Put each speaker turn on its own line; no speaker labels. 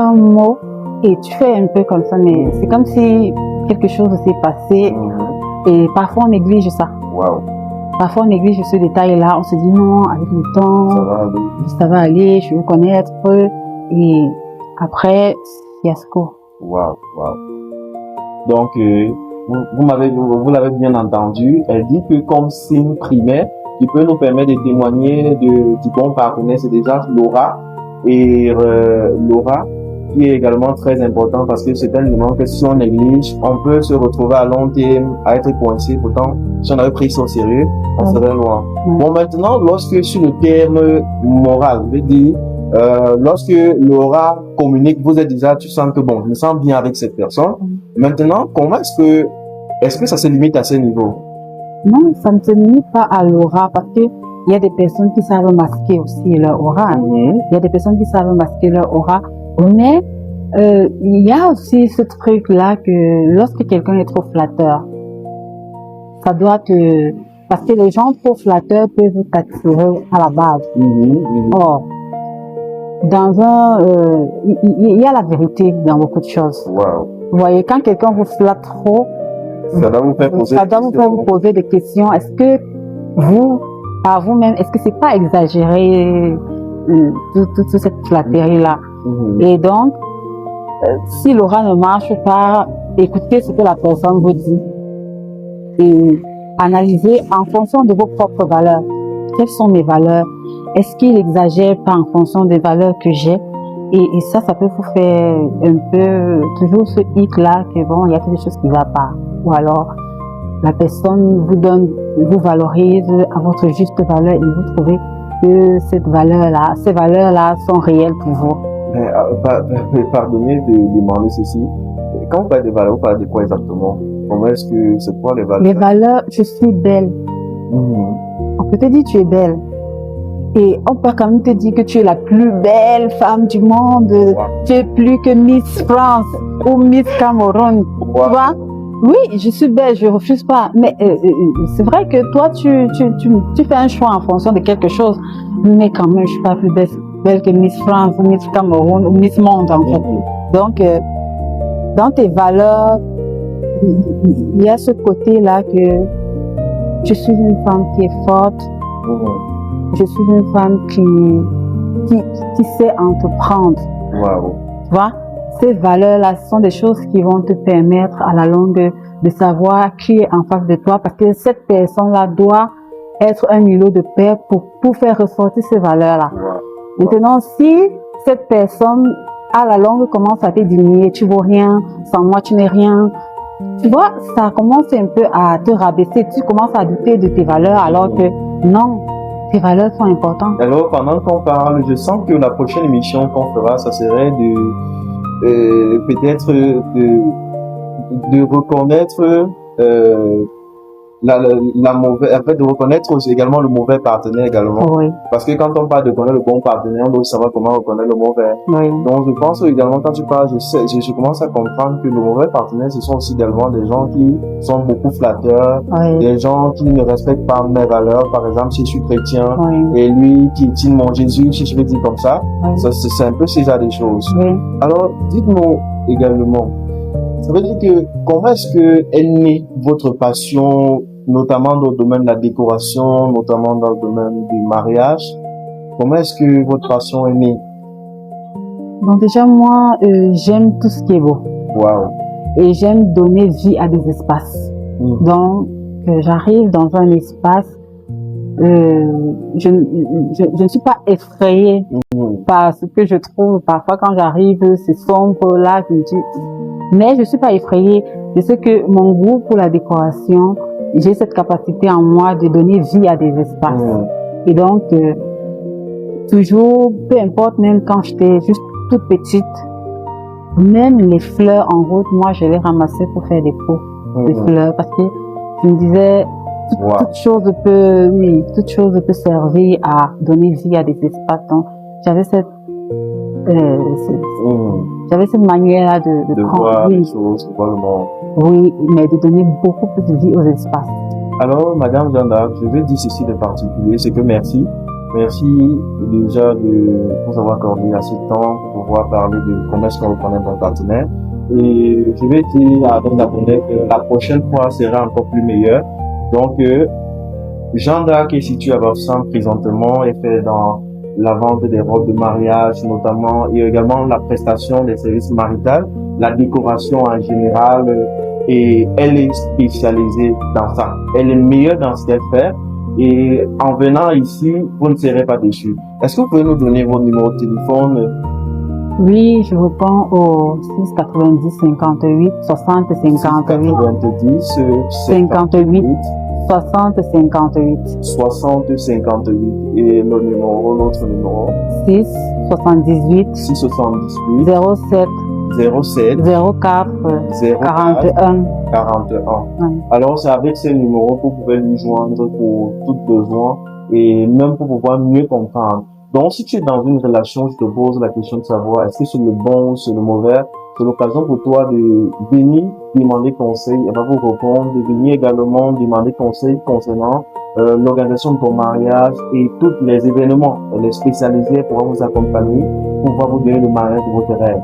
un mot et tu fais un peu comme ça, mais c'est comme si quelque chose s'est passé et parfois on néglige ça.
Wow.
Parfois on néglige ce détail-là, on se dit non, avec le temps, ça va aller, je veux connaître et après, fiasco.
Wow, wow. Donc, vous l'avez bien entendu, elle dit que comme signe primaire qui peut nous permettre de témoigner du bon partenaire, c'est déjà l'aura. Et l'aura qui est également très important parce que c'est un élément que si on néglige, on peut se retrouver à long terme à être coincé. Pourtant, si on avait pris ça au sérieux, on serait loin. Bon, maintenant, lorsque sur le terme moral, je veux dire, lorsque l'aura communique, vous êtes déjà, tu sens que bon, je me sens bien avec cette personne. Maintenant, comment est-ce que ça se limite à ce niveau?
Non, ça ne se limite pas à l'aura parce que il y a des personnes qui savent masquer aussi leur aura. Il y a des personnes qui savent masquer leur aura. Mais il y a aussi ce truc-là que lorsque quelqu'un est trop flatteur, ça doit te... Parce que les gens trop flatteurs peuvent t'attirer à la base. Or, dans il y a la vérité dans beaucoup de choses.
Wow.
Vous voyez, quand quelqu'un vous flatte trop,
ça doit vous faire
poser des questions. Est-ce que vous, par vous-même, est-ce que c'est pas exagéré toute cette flatterie-là? Et donc, si l'aura ne marche pas, écoutez ce que la personne vous dit et analysez en fonction de vos propres valeurs. Quelles sont mes valeurs? Est-ce qu'il exagère pas en fonction des valeurs que j'ai? Et ça peut vous faire un peu toujours ce hic-là que bon, il y a quelque chose qui va pas. Ou alors, la personne vous valorise à votre juste valeur et vous trouvez que ces valeurs-là sont réelles pour vous.
Pardonnez de demander ceci. Quand vous parlez de valeurs, vous parlez de quoi exactement? Comment est-ce que c'est quoi les valeurs?
Les valeurs, je suis belle. On peut te dire tu es belle. Et on peut quand même te dire que tu es la plus belle femme du monde. Tu es plus que Miss France ou Miss Cameroun. Tu vois? Oui, je suis belle, je refuse pas. Mais c'est vrai que toi, tu fais un choix en fonction de quelque chose. Mais quand même, je suis pas plus belle que Miss France, Miss Cameroun ou Miss Monde, en fait. Donc, dans tes valeurs, il y a ce côté-là que je suis une femme qui est forte. Je suis une femme qui sait entreprendre.
Wow.
Tu vois? Ces valeurs-là sont des choses qui vont te permettre à la longue de savoir qui est en face de toi parce que cette personne-là doit être un îlot de paix pour faire ressortir ces valeurs-là.
Wow.
Maintenant, si cette personne, à la longue, commence à te diminuer, tu vaux rien, sans moi, tu n'es rien, tu vois, ça commence un peu à te rabaisser, tu commences à douter de tes valeurs alors que non, tes valeurs sont importantes.
Alors, pendant qu'on parle, je sens que la prochaine émission qu'on fera, ça serait peut-être de reconnaître la mauvaise, en fait, de reconnaître également le mauvais partenaire également.
Oui.
Parce que quand on parle de reconnaître le bon partenaire, on doit savoir comment reconnaître le mauvais.
Oui.
Donc, je pense également, quand tu parles, je commence à comprendre que le mauvais partenaire, ce sont aussi également des gens qui sont beaucoup flatteurs, des gens qui ne respectent pas mes valeurs. Par exemple, si je suis chrétien, et lui qui étire mon Jésus, si je veux dire comme ça, c'est un peu ces genre de choses. Alors, dites-nous également, ça veut dire que comment est-ce que est née votre passion, notamment dans le domaine de la décoration, notamment dans le domaine du mariage? Comment est-ce que votre passion est née?
Bon, déjà, moi, j'aime tout ce qui est beau.
Wow.
Et j'aime donner vie à des espaces. Donc, j'arrive dans un espace, je ne suis pas effrayée par ce que je trouve. Parfois, quand j'arrive, c'est sombre là, je me dis... Mais je suis pas effrayée. Je sais que mon goût pour la décoration, j'ai cette capacité en moi de donner vie à des espaces. Et donc, toujours, peu importe, même quand j'étais juste toute petite, même les fleurs en route, moi, je les ramassais pour faire des pots de fleurs parce que je me disais, toute chose peut servir à donner vie à des espaces. Donc, j'avais cette manière de prendre,
voir les choses, de voir le monde.
Oui, mais de donner beaucoup plus de vie aux espaces.
Alors, Madame Jeanne d'Arc, je vais dire ceci de particulier, c'est que merci. Merci déjà de nous avoir accordé assez de temps pour pouvoir parler de comment est-ce qu'on reconnaît un partenaire. Et je vais dire à nos abonnés que la prochaine fois sera encore plus meilleure. Donc, Jeanne d'Arc est située à Bafoussam présentement et fait dans la vente des robes de mariage notamment et également la prestation des services maritaux, la décoration en général et elle est spécialisée dans ça. Elle est meilleure dans ce qu'elle fait et en venant ici, vous ne serez pas déçus. Est-ce que vous pouvez nous donner votre numéro de téléphone?
Oui, je réponds au 6 90 58 60 58
90
58 60 58
60 58 et le numéro, l'autre numéro
6 78
678
07
07
04 41
41. Alors, c'est avec ces numéros que vous pouvez lui joindre pour tout besoin et même pour pouvoir mieux comprendre. Donc, si tu es dans une relation, je te pose la question de savoir est-ce que c'est le bon ou c'est le mauvais. C'est l'occasion pour toi de venir demander conseil. Elle va vous répondre, de venir également demander conseil concernant l'organisation de ton mariage et tous les événements. Elle est spécialisée pour vous accompagner, pour pouvoir vous donner le mariage de votre rêve.